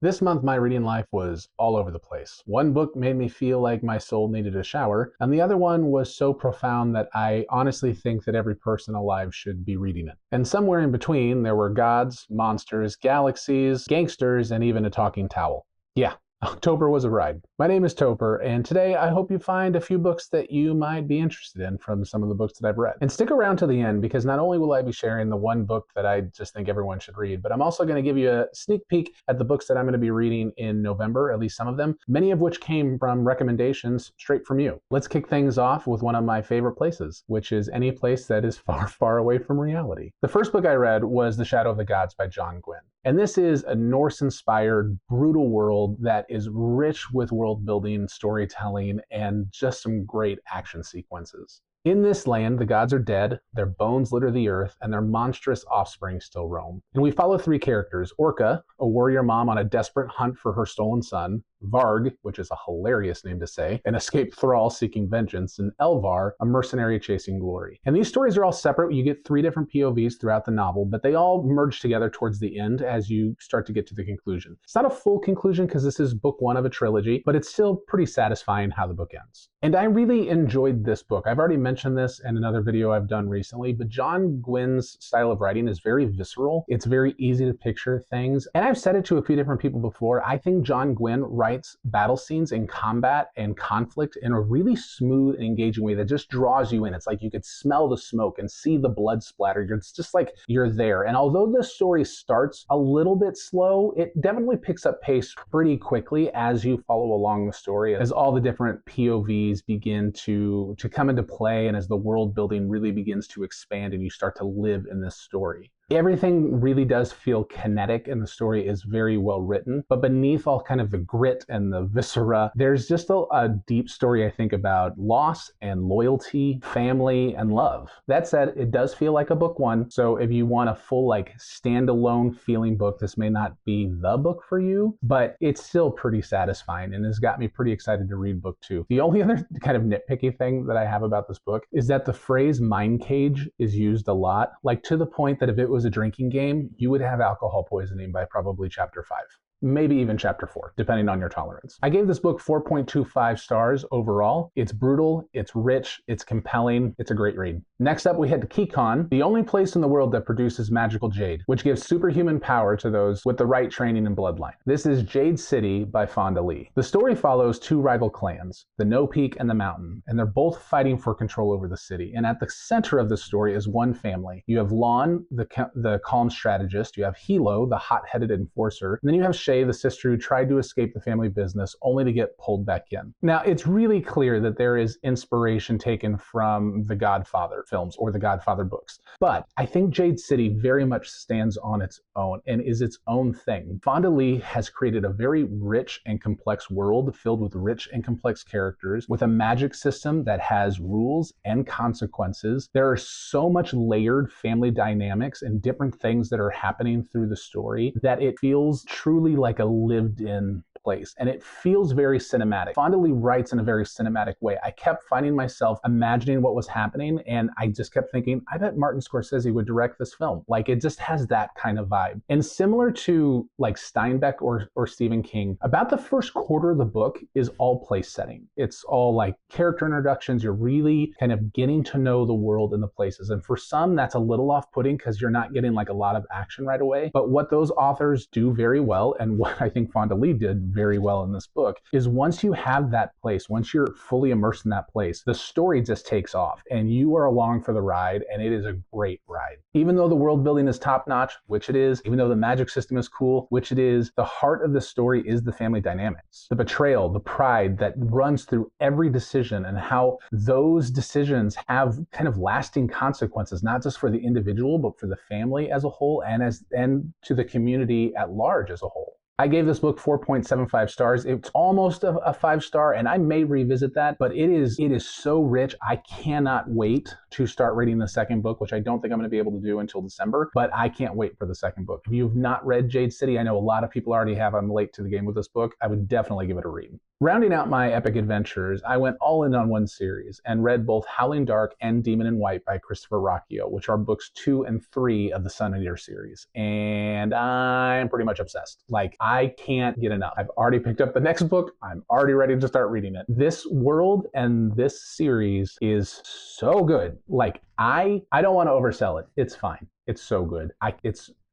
This month, my reading life was all over the place. One book made me feel like my soul needed a shower, and the other one was so profound that I honestly think that every person alive should be reading it. And somewhere in between, there were gods, monsters, galaxies, gangsters, and even a talking towel. Yeah, October was a ride. My name is Topher, and today I hope you find a few books that you might be interested in from some of the books that I've read. And stick around to the end, because not only will I be sharing the one book that I just think everyone should read, but I'm also going to give you a sneak peek at the books that I'm going to be reading in November, at least some of them, many of which came from recommendations straight from you. Let's kick things off with one of my favorite places, which is any place that is far, far away from reality. The first book I read was The Shadow of the Gods by John Gwynne. And this is a Norse-inspired, brutal world that is rich with world building, storytelling, and just some great action sequences. In this land, the gods are dead, their bones litter the earth, and their monstrous offspring still roam. And we follow three characters: Orca, a warrior mom on a desperate hunt for her stolen son; Varg, which is a hilarious name to say, an escaped thrall seeking vengeance; and Elvar, a mercenary chasing glory. And these stories are all separate. You get three different POVs throughout the novel, but they all merge together towards the end as you start to get to the conclusion. It's not a full conclusion because this is book one of a trilogy, but it's still pretty satisfying how the book ends. And I really enjoyed this book. I've already mentioned this in another video I've done recently, but John Gwynne's style of writing is very visceral. It's very easy to picture things. And I've said it to a few different people before. I think John Gwynne writes battle scenes in combat and conflict in a really smooth and engaging way that just draws you in. It's like you could smell the smoke and see the blood splatter. It's just like you're there. And although the story starts a little bit slow, it definitely picks up pace pretty quickly as you follow along the story, as all the different POVs begin to come into play, and as the world building really begins to expand and you start to live in this story. Everything really does feel kinetic, and the story is very well written, but beneath all kind of the grit and the viscera, there's just a deep story, I think, about loss and loyalty, family, and love. That said, it does feel like a book one, so if you want a full, like, standalone feeling book, this may not be the book for you, but it's still pretty satisfying and has got me pretty excited to read book two. The only other kind of nitpicky thing that I have about this book is that the phrase mind cage is used a lot, like to the point that if it was a drinking game, you would have alcohol poisoning by probably chapter 5. Maybe even chapter 4, depending on your tolerance. I gave this book 4.25 stars overall. It's brutal, it's rich, it's compelling, it's a great read. Next up, we head to Kikon, the only place in the world that produces magical jade, which gives superhuman power to those with the right training and bloodline. This is Jade City by Fonda Lee. The story follows two rival clans, the No Peak and the Mountain, and they're both fighting for control over the city. And at the center of the story is one family. You have Lon, the calm strategist, you have Hilo, the hot-headed enforcer, and then you have the sister who tried to escape the family business only to get pulled back in. Now, it's really clear that there is inspiration taken from the Godfather films or the Godfather books, but I think Jade City very much stands on its own and is its own thing. Fonda Lee has created a very rich and complex world filled with rich and complex characters, with a magic system that has rules and consequences. There are so much layered family dynamics and different things that are happening through the story that it feels truly like a lived-in place, and it feels very cinematic. Fonda Lee writes in a very cinematic way. I kept finding myself imagining what was happening, and I just kept thinking, I bet Martin Scorsese would direct this film. Like, it just has that kind of vibe. And similar to like Steinbeck or Stephen King, about the first quarter of the book is all place setting. It's all like character introductions. You're really kind of getting to know the world and the places. And for some, that's a little off-putting because you're not getting like a lot of action right away. But what those authors do very well, and what I think Fonda Lee did very well in this book, is once you have that place, once you're fully immersed in that place, the story just takes off and you are along for the ride, and it is a great ride. Even though the world building is top-notch, which it is, even though the magic system is cool, which it is, the heart of the story is the family dynamics. The betrayal, the pride that runs through every decision, and how those decisions have kind of lasting consequences, not just for the individual, but for the family as a whole, and to the community at large as a whole. I gave this book 4.75 stars. It's almost a 5-star, and I may revisit that, but it is so rich. I cannot wait to start reading the second book, which I don't think I'm going to be able to do until December, but I can't wait for the second book. If you've not read Jade City, I know a lot of people already have. I'm late to the game with this book. I would definitely give it a read. Rounding out my epic adventures, I went all in on one series and read both Howling Dark and Demon in White by Christopher Ruocchio, which are books 2 and 3 of the Sun and Ear series. And I'm pretty much obsessed. Like, I can't get enough. I've already picked up the next book. I'm already ready to start reading it. This world and this series is so good. Like, I don't want to oversell it. It's fine. It's so good.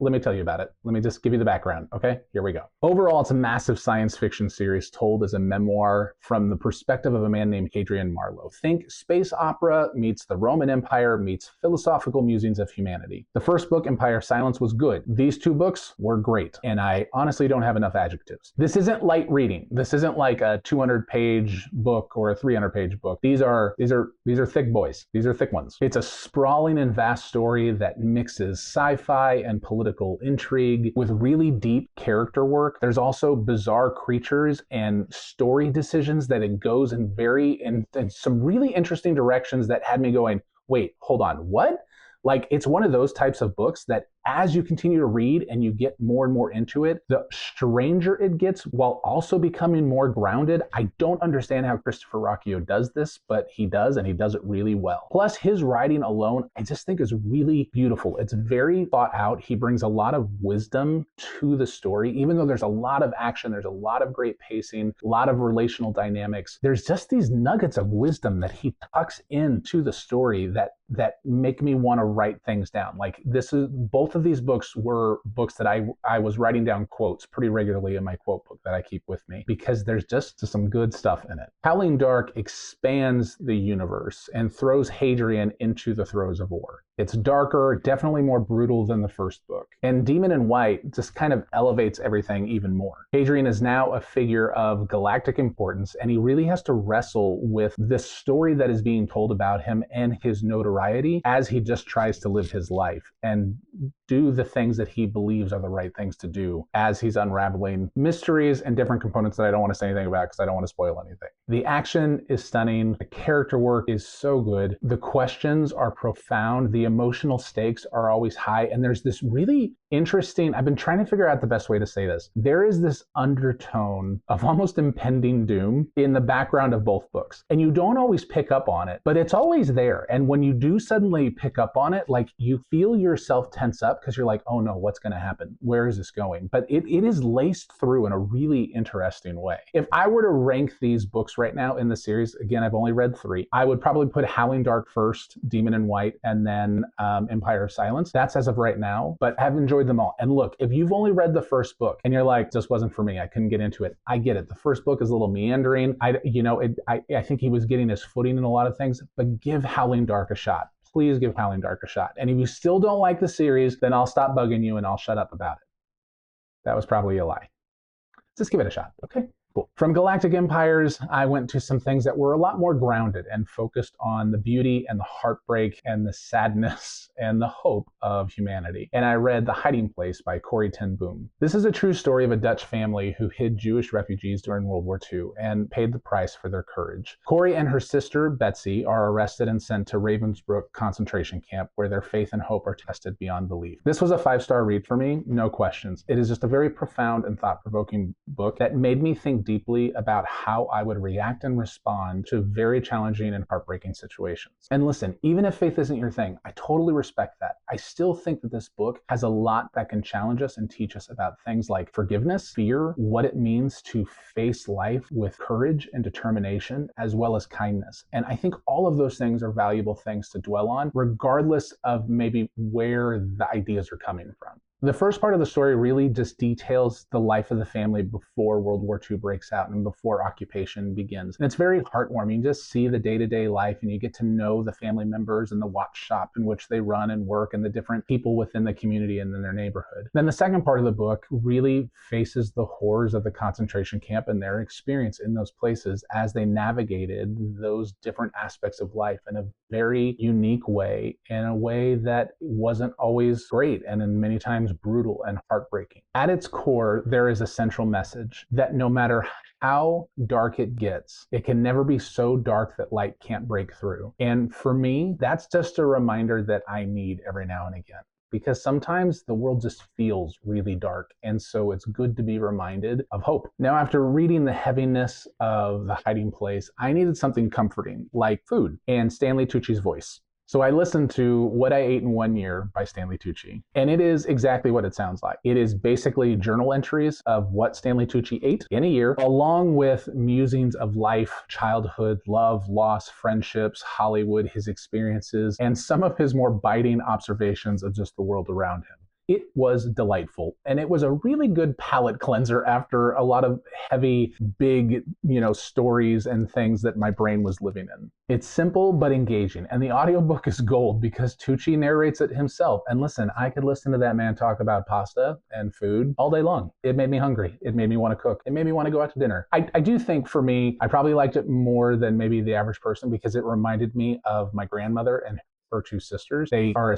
Let me tell you about it. Let me just give you the background, okay? Here we go. Overall, it's a massive science fiction series told as a memoir from the perspective of a man named Hadrian Marlowe. Think space opera meets the Roman Empire meets philosophical musings of humanity. The first book, Empire Silence, was good. These two books were great, and I honestly don't have enough adjectives. This isn't light reading. This isn't like a 200-page book or a 300-page book. These are thick boys. These are thick ones. It's a sprawling and vast story that mixes sci-fi and political intrigue with really deep character work. There's also bizarre creatures and story decisions that it goes in some really interesting directions that had me going, wait, hold on, what? Like, it's one of those types of books that as you continue to read and you get more and more into it, the stranger it gets while also becoming more grounded. I don't understand how Christopher Ruocchio does this, but he does, and he does it really well. Plus, his writing alone, I just think is really beautiful. It's very thought out. He brings a lot of wisdom to the story. Even though there's a lot of action, there's a lot of great pacing, a lot of relational dynamics. There's just these nuggets of wisdom that he tucks into the story that make me want to write things down. Like, both of these books were books that I was writing down quotes pretty regularly in my quote book that I keep with me, because there's just some good stuff in it. Howling Dark expands the universe and throws Hadrian into the throes of war. It's darker, definitely more brutal than the first book. And Demon in White just kind of elevates everything even more. Hadrian is now a figure of galactic importance, and he really has to wrestle with this story that is being told about him and his notoriety as he just tries to live his life and do the things that he believes are the right things to do as he's unraveling mysteries and different components that I don't want to say anything about because I don't want to spoil anything. The action is stunning. The character work is so good. The questions are profound. The emotional stakes are always high. And there's this really interesting, I've been trying to figure out the best way to say this. There is this undertone of almost impending doom in the background of both books. And you don't always pick up on it, but it's always there. And when you do suddenly pick up on it, like, you feel yourself tense up because you're like, oh no, what's going to happen? Where is this going? But it is laced through in a really interesting way. If I were to rank these books right now in the series, again, I've only read 3, I would probably put Howling Dark first, Demon in White, and then Empire of Silence. That's as of right now, but I've enjoyed them all. And look, if you've only read the first book and you're like, this wasn't for me, I couldn't get into it, I get it. The first book is a little meandering. I think he was getting his footing in a lot of things, but give Howling Dark a shot. Please give Howling Dark a shot. And if you still don't like the series, then I'll stop bugging you and I'll shut up about it. That was probably a lie. Just give it a shot, okay? Cool. From Galactic Empires, I went to some things that were a lot more grounded and focused on the beauty and the heartbreak and the sadness and the hope of humanity. And I read The Hiding Place by Corrie Ten Boom. This is a true story of a Dutch family who hid Jewish refugees during World War II and paid the price for their courage. Corrie and her sister, Betsy, are arrested and sent to Ravensbrück concentration camp, where their faith and hope are tested beyond belief. This was a 5-star read for me, no questions. It is just a very profound and thought-provoking book that made me think deeply about how I would react and respond to very challenging and heartbreaking situations. And listen, even if faith isn't your thing, I totally respect that. I still think that this book has a lot that can challenge us and teach us about things like forgiveness, fear, what it means to face life with courage and determination, as well as kindness. And I think all of those things are valuable things to dwell on, regardless of maybe where the ideas are coming from. The first part of the story really just details the life of the family before World War II breaks out and before occupation begins. And it's very heartwarming. You just see the day-to-day life and you get to know the family members and the watch shop in which they run and work and the different people within the community and in their neighborhood. Then the second part of the book really faces the horrors of the concentration camp and their experience in those places as they navigated those different aspects of life in a very unique way, in a way that wasn't always great and in many times brutal and heartbreaking. At its core, there is a central message that no matter how dark it gets, it can never be so dark that light can't break through. And for me, that's just a reminder that I need every now and again. Because sometimes the world just feels really dark, and so it's good to be reminded of hope. Now, after reading the heaviness of The Hiding Place, I needed something comforting, like food, and Stanley Tucci's voice. So I listened to What I Ate in 1 Year by Stanley Tucci, and it is exactly what it sounds like. It is basically journal entries of what Stanley Tucci ate in a year, along with musings of life, childhood, love, loss, friendships, Hollywood, his experiences, and some of his more biting observations of just the world around him. It was delightful, and it was a really good palate cleanser after a lot of heavy, big, stories and things that my brain was living in. It's simple but engaging, and the audiobook is gold because Tucci narrates it himself. And listen, I could listen to that man talk about pasta and food all day long. It made me hungry. It made me want to cook. It made me want to go out to dinner. I do think for me, I probably liked it more than maybe the average person because it reminded me of my grandmother and her two sisters. They are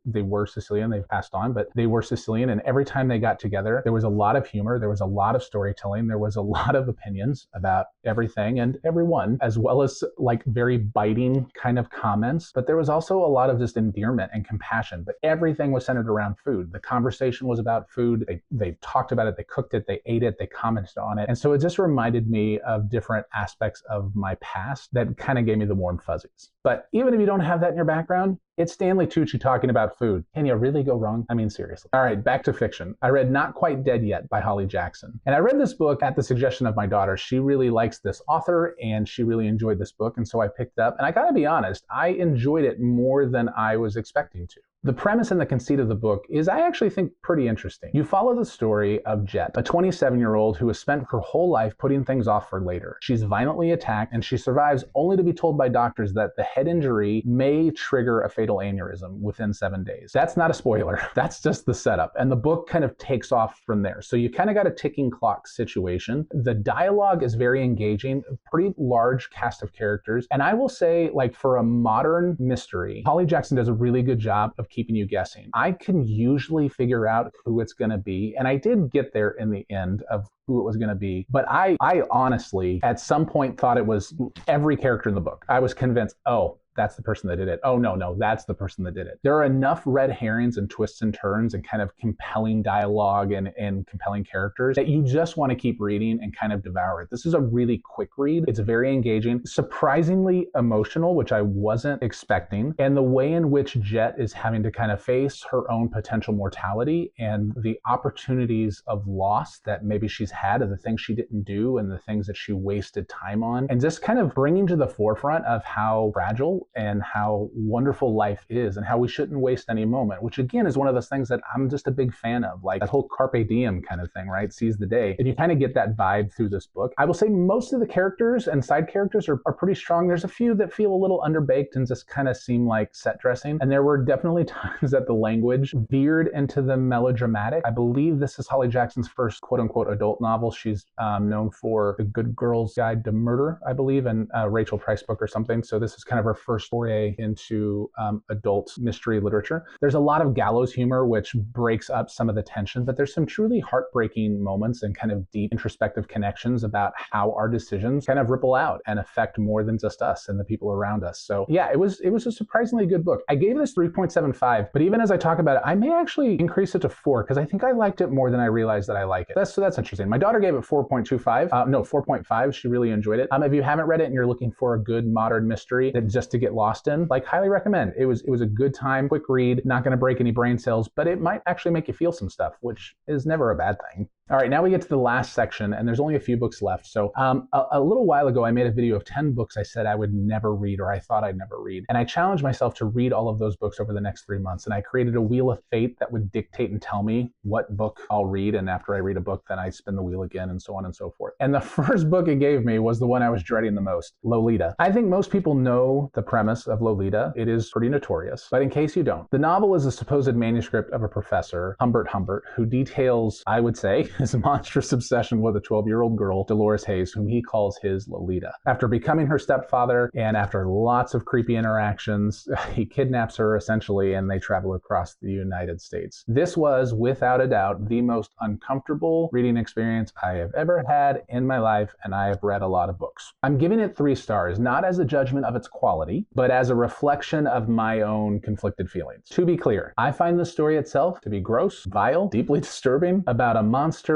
they were Sicilian, they've passed on, but they were Sicilian. And every time they got together, there was a lot of humor, there was a lot of storytelling, there was a lot of opinions about everything and everyone, as well as like very biting kind of comments. But there was also a lot of just endearment and compassion, but everything was centered around food. The conversation was about food. They talked about it, they cooked it, they ate it, they commented on it. And so it just reminded me of different aspects of my past that kind of gave me the warm fuzzies. But even if you don't have that in your background, it's Stanley Tucci talking about food. Can you really go wrong? I mean, seriously. All right, back to fiction. I read Not Quite Dead Yet by Holly Jackson. And I read this book at the suggestion of my daughter. She really likes this author and she really enjoyed this book. And so I picked it up. And I gotta be honest, I enjoyed it more than I was expecting to. The premise and the conceit of the book is, I actually think, pretty interesting. You follow the story of Jet, a 27-year-old who has spent her whole life putting things off for later. She's violently attacked and she survives only to be told by doctors that the head injury may trigger a fatal aneurysm within 7 days. That's not a spoiler. That's just the setup. And the book kind of takes off from there. So you kind of got a ticking clock situation. The dialogue is very engaging, a pretty large cast of characters. And I will say, like, for a modern mystery, Holly Jackson does a really good job of keeping you guessing. I can usually figure out who it's going to be, and I did get there in the end of who it was going to be, but I honestly at some point thought it was every character in the book. I was convinced, oh, that's the person that did it. Oh, no, that's the person that did it. There are enough red herrings and twists and turns and kind of compelling dialogue and compelling characters that you just want to keep reading and kind of devour it. This is a really quick read. It's very engaging, surprisingly emotional, which I wasn't expecting. And the way in which Jet is having to kind of face her own potential mortality and the opportunities of loss that maybe she's had, of the things she didn't do and the things that she wasted time on, and just kind of bringing to the forefront of how fragile and how wonderful life is and how we shouldn't waste any moment, which again is one of those things that I'm just a big fan of, like that whole carpe diem kind of thing, right? Seize the day. And you kind of get that vibe through this book. I will say most of the characters and side characters are pretty strong. There's a few that feel a little underbaked and just kind of seem like set dressing. And there were definitely times that the language veered into the melodramatic. I believe this is Holly Jackson's first quote unquote adult novel. She's known for The Good Girl's Guide to Murder, I believe, and Rachel Price book or something. So this is kind of her first foray into adult mystery literature. There's a lot of gallows humor, which breaks up some of the tension, but there's some truly heartbreaking moments and kind of deep introspective connections about how our decisions kind of ripple out and affect more than just us and the people around us. So yeah, it was a surprisingly good book. I gave this 3.75, but even as I talk about it, I may actually increase it to 4 because I think I liked it more than I realized that I like it. That's interesting. My daughter gave it 4.25. No, 4.5. She really enjoyed it. If you haven't read it and you're looking for a good modern mystery that just to get lost in, like, highly recommend. It was a good time, quick read, not going to break any brain cells, but it might actually make you feel some stuff, which is never a bad thing. All right, now we get to the last section, and there's only a few books left. So a little while ago, I made a video of 10 books I said I would never read, or I thought I'd never read. And I challenged myself to read all of those books over the next 3 months. And I created a wheel of fate that would dictate and tell me what book I'll read. And after I read a book, then I spin the wheel again, and so on and so forth. And the first book it gave me was the one I was dreading the most, Lolita. I think most people know the premise of Lolita. It is pretty notorious. But in case you don't, the novel is a supposed manuscript of a professor, Humbert, who details, I would say, his monstrous obsession with a 12-year-old girl, Dolores Hayes, whom he calls his Lolita. After becoming her stepfather and after lots of creepy interactions, he kidnaps her essentially, and they travel across the United States. This was, without a doubt, the most uncomfortable reading experience I have ever had in my life, and I have read a lot of books. I'm giving it 3 stars, not as a judgment of its quality, but as a reflection of my own conflicted feelings. To be clear, I find the story itself to be gross, vile, deeply disturbing, about a monster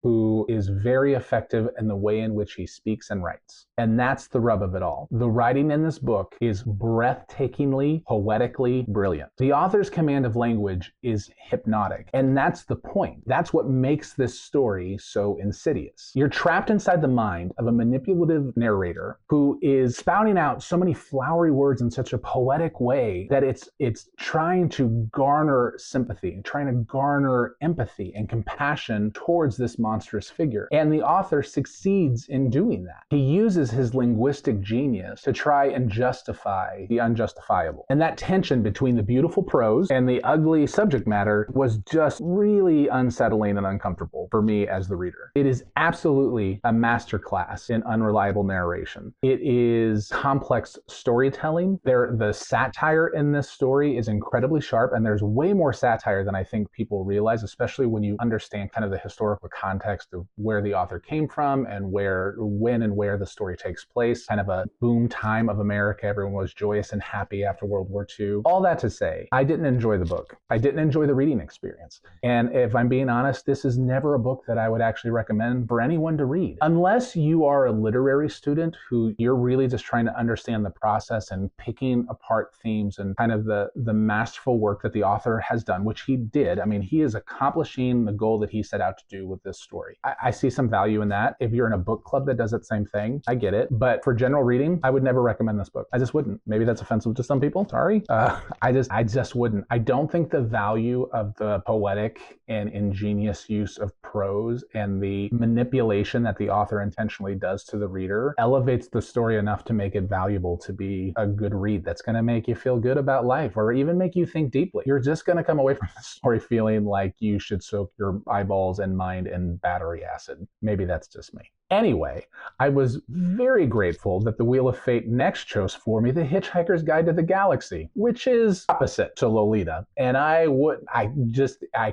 who is very effective in the way in which he speaks and writes. And that's the rub of it all. The writing in this book is breathtakingly, poetically brilliant. The author's command of language is hypnotic. And that's the point. That's what makes this story so insidious. You're trapped inside the mind of a manipulative narrator who is spouting out so many flowery words in such a poetic way that it's trying to garner sympathy, trying to garner empathy and compassion towards this monstrous figure. And the author succeeds in doing that. He uses his linguistic genius to try and justify the unjustifiable. And that tension between the beautiful prose and the ugly subject matter was just really unsettling and uncomfortable for me as the reader. It is absolutely a masterclass in unreliable narration. It is complex storytelling. The satire in this story is incredibly sharp, and there's way more satire than I think people realize, especially when you understand kind of the historical context of where the author came from and when and where the story takes place. Kind of a boom time of America. Everyone was joyous and happy after World War II. All that to say, I didn't enjoy the book. I didn't enjoy the reading experience. And if I'm being honest, this is never a book that I would actually recommend for anyone to read. Unless you are a literary student who you're really just trying to understand the process and picking apart themes and kind of the masterful work that the author has done, which he did. I mean, he is accomplishing the goal that he set out to do with this story. I see some value in that. If you're in a book club that does that same thing, I get it. But for general reading, I would never recommend this book. I just wouldn't. Maybe that's offensive to some people. Sorry. I just wouldn't. I don't think the value of the poetic and ingenious use of prose and the manipulation that the author intentionally does to the reader elevates the story enough to make it valuable to be a good read that's going to make you feel good about life or even make you think deeply. You're just going to come away from the story feeling like you should soak your eyeballs and mind in battery acid. Maybe that's just me. Anyway, I was very grateful that the Wheel of Fate next chose for me The Hitchhiker's Guide to the Galaxy, which is opposite to Lolita. And I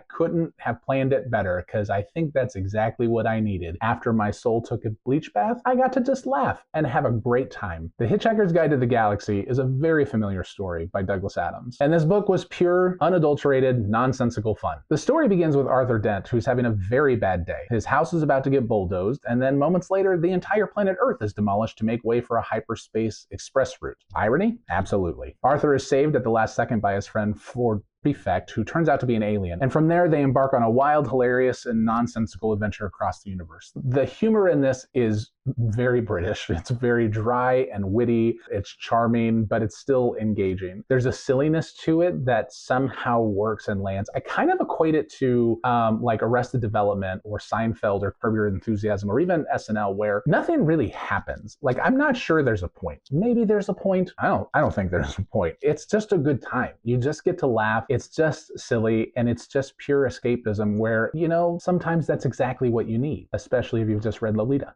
couldn't have planned it better because I think that's exactly what I needed. After my soul took a bleach bath, I got to just laugh and have a great time. The Hitchhiker's Guide to the Galaxy is a very familiar story by Douglas Adams. And this book was pure, unadulterated, nonsensical fun. The story begins with Arthur Dent, who's having a very bad day. His house is about to get bulldozed, and then moments later, the entire planet Earth is demolished to make way for a hyperspace express route. Irony? Absolutely. Arthur is saved at the last second by his friend Ford Prefect, who turns out to be an alien. And from there, they embark on a wild, hilarious, and nonsensical adventure across the universe. The humor in this is very British. It's very dry and witty. It's charming, but it's still engaging. There's a silliness to it that somehow works and lands. I kind of equate it to like Arrested Development or Seinfeld or Curb Your Enthusiasm or even SNL, where nothing really happens. Like, I'm not sure there's a point. Maybe there's a point. I don't think there's a point. It's just a good time. You just get to laugh. It's just silly, and it's just pure escapism where, sometimes that's exactly what you need, especially if you've just read Lolita.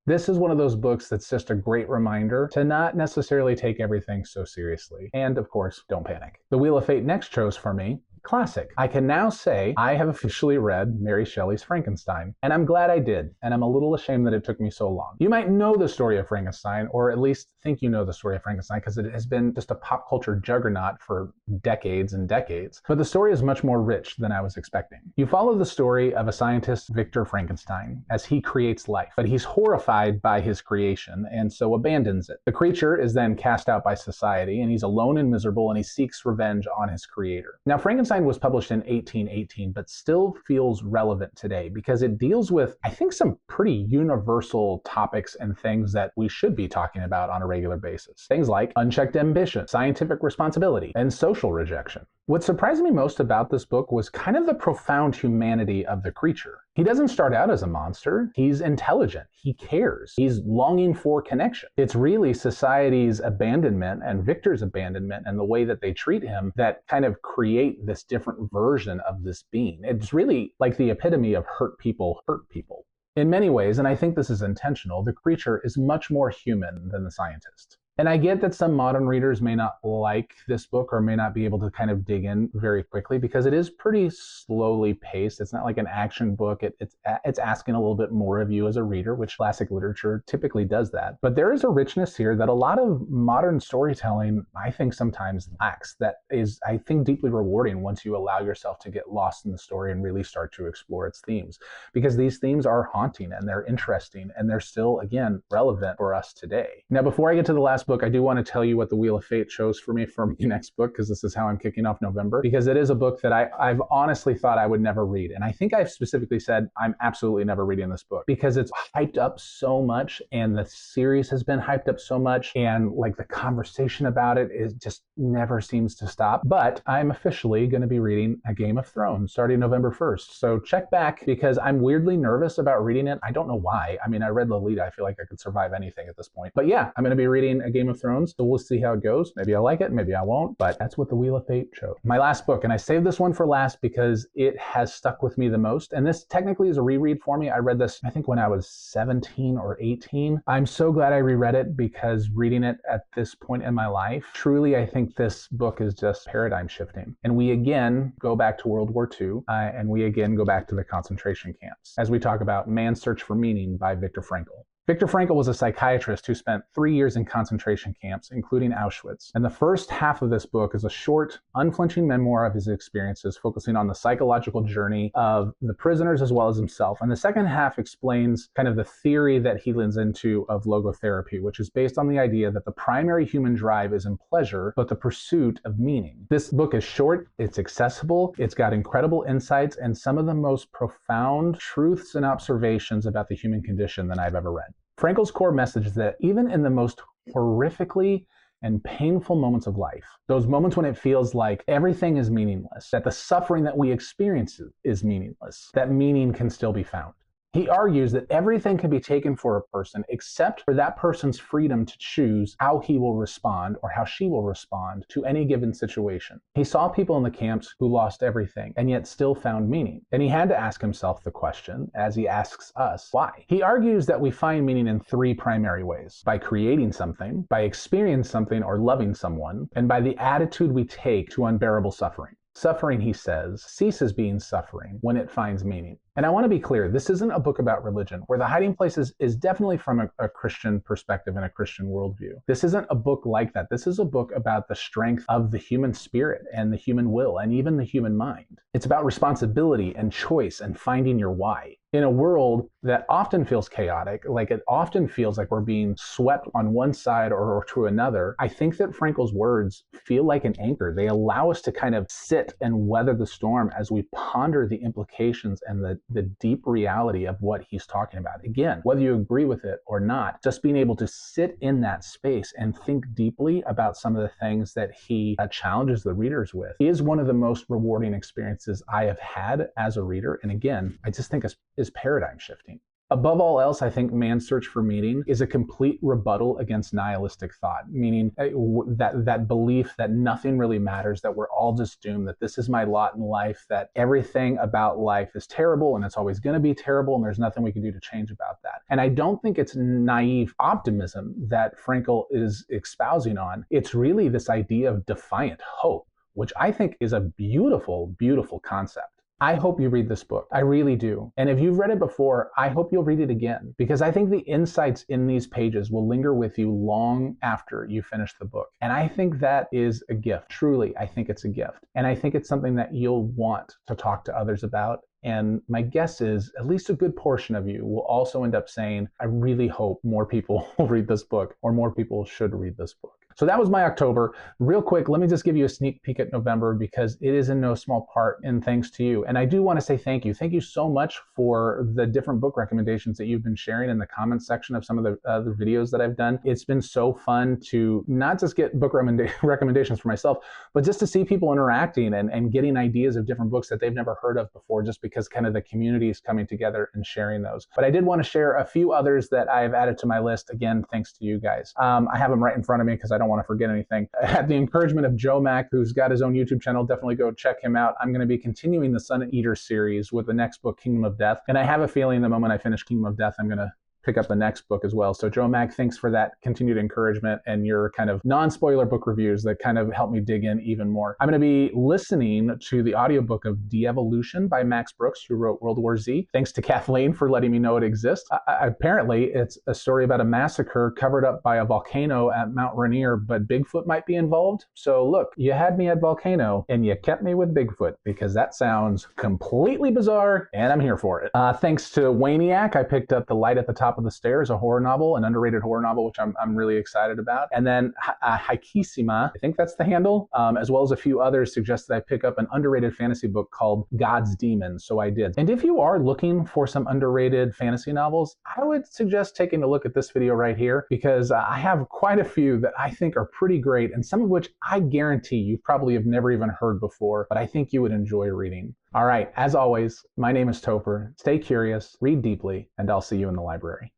This is one of those books that's just a great reminder to not necessarily take everything so seriously. And of course, don't panic. The Wheel of Fate next chose for me classic. I can now say I have officially read Mary Shelley's Frankenstein, and I'm glad I did, and I'm a little ashamed that it took me so long. You might know the story of Frankenstein, or at least think you know the story of Frankenstein, because it has been just a pop culture juggernaut for decades and decades, but the story is much more rich than I was expecting. You follow the story of a scientist, Victor Frankenstein, as he creates life, but he's horrified by his creation, and so abandons it. The creature is then cast out by society, and he's alone and miserable, and he seeks revenge on his creator. Now, Frankenstein was published in 1818, but still feels relevant today because it deals with, I think, some pretty universal topics and things that we should be talking about on a regular basis. Things like unchecked ambition, scientific responsibility, and social rejection. What surprised me most about this book was kind of the profound humanity of the creature. He doesn't start out as a monster. He's intelligent. He cares. He's longing for connection. It's really society's abandonment and Victor's abandonment and the way that they treat him that kind of create this different version of this being. It's really like the epitome of hurt people hurt people. In many ways, and I think this is intentional, the creature is much more human than the scientist. And I get that some modern readers may not like this book or may not be able to kind of dig in very quickly because it is pretty slowly paced. It's not like an action book. It's asking a little bit more of you as a reader, which classic literature typically does that. But there is a richness here that a lot of modern storytelling, I think, sometimes lacks, that is, I think, deeply rewarding once you allow yourself to get lost in the story and really start to explore its themes. Because these themes are haunting and they're interesting and they're still, again, relevant for us today. Now, before I get to the last book, I do want to tell you what the Wheel of Fate chose for me for my next book, because this is how I'm kicking off November, because it is a book that I've honestly thought I would never read. And I think I've specifically said I'm absolutely never reading this book because it's hyped up so much and the series has been hyped up so much and like the conversation about it is just never seems to stop. But I'm officially going to be reading A Game of Thrones starting November 1st. So check back because I'm weirdly nervous about reading it. I don't know why. I mean, I read Lolita. I feel like I could survive anything at this point. But yeah, I'm going to be reading A Game of Thrones, so we'll see how it goes. Maybe I'll like it, maybe I won't, but that's what the Wheel of Fate chose. My last book, and I saved this one for last because it has stuck with me the most, and this technically is a reread for me. I read this, I think, when I was 17 or 18. I'm so glad I reread it because reading it at this point in my life, truly, I think this book is just paradigm shifting. And we again go back to World War II, and we again go back to the concentration camps as we talk about Man's Search for Meaning by Viktor Frankl. Viktor Frankl was a psychiatrist who spent 3 years in concentration camps, including Auschwitz. And the first half of this book is a short, unflinching memoir of his experiences, focusing on the psychological journey of the prisoners as well as himself. And the second half explains kind of the theory that he leans into of logotherapy, which is based on the idea that the primary human drive is in pleasure, but the pursuit of meaning. This book is short, it's accessible, it's got incredible insights, and some of the most profound truths and observations about the human condition that I've ever read. Frankl's core message is that even in the most horrifically and painful moments of life, those moments when it feels like everything is meaningless, that the suffering that we experience is meaningless, that meaning can still be found. He argues that everything can be taken for a person except for that person's freedom to choose how he will respond or how she will respond to any given situation. He saw people in the camps who lost everything and yet still found meaning. And he had to ask himself the question, as he asks us, why? He argues that we find meaning in three primary ways: by creating something, by experiencing something or loving someone, and by the attitude we take to unbearable suffering. Suffering, he says, ceases being suffering when it finds meaning. And I want to be clear, this isn't a book about religion, where the hiding place is definitely from a Christian perspective and a Christian worldview. This isn't a book like that. This is a book about the strength of the human spirit and the human will and even the human mind. It's about responsibility and choice and finding your why. In a world that often feels chaotic, like it often feels like we're being swept on one side or to another, I think that Frankl's words feel like an anchor. They allow us to kind of sit and weather the storm as we ponder the implications and the deep reality of what he's talking about. Again, whether you agree with it or not, just being able to sit in that space and think deeply about some of the things that he challenges the readers with is one of the most rewarding experiences I have had as a reader. And again, I just think is paradigm shifting. Above all else, I think Man's Search for Meaning is a complete rebuttal against nihilistic thought, meaning that belief that nothing really matters, that we're all just doomed, that this is my lot in life, that everything about life is terrible and it's always going to be terrible and there's nothing we can do to change about that. And I don't think it's naive optimism that Frankl is espousing on. It's really this idea of defiant hope, which I think is a beautiful, beautiful concept. I hope you read this book. I really do. And if you've read it before, I hope you'll read it again, because I think the insights in these pages will linger with you long after you finish the book. And I think that is a gift. Truly, I think it's a gift. And I think it's something that you'll want to talk to others about. And my guess is at least a good portion of you will also end up saying, I really hope more people will read this book, or more people should read this book. So that was my October. Real quick, let me just give you a sneak peek at November, because it is in no small part in thanks to you. And I do want to say thank you. Thank you so much for the different book recommendations that you've been sharing in the comments section of some of the videos that I've done. It's been so fun to not just get book recommendations for myself, but just to see people interacting and getting ideas of different books that they've never heard of before, just because kind of the community is coming together and sharing those. But I did want to share a few others that I've added to my list. Again, thanks to you guys. I have them right in front of me because I don't want to forget anything. At the encouragement of Joe Mack, who's got his own YouTube channel, definitely go check him out. I'm going to be continuing the Sun Eater series with the next book, Kingdom of Death. And I have a feeling the moment I finish Kingdom of Death, I'm going to pick up the next book as well. So Joe Mac, thanks for that continued encouragement and your kind of non-spoiler book reviews that kind of help me dig in even more. I'm going to be listening to the audiobook of De-Evolution by Max Brooks, who wrote World War Z. Thanks to Kathleen for letting me know it exists. Apparently, it's a story about a massacre covered up by a volcano at Mount Rainier, but Bigfoot might be involved. So look, you had me at volcano and you kept me with Bigfoot, because that sounds completely bizarre and I'm here for it. Thanks to Waniac, I picked up The Light at the Top of the Stairs, a horror novel, an underrated horror novel, which I'm really excited about. And then Haikisima, I think that's the handle, as well as a few others suggested I pick up an underrated fantasy book called God's Demons, so I did. And if you are looking for some underrated fantasy novels, I would suggest taking a look at this video right here, because I have quite a few that I think are pretty great, and some of which I guarantee you probably have never even heard before, but I think you would enjoy reading. All right, as always, my name is Topher. Stay curious, read deeply, and I'll see you in the library.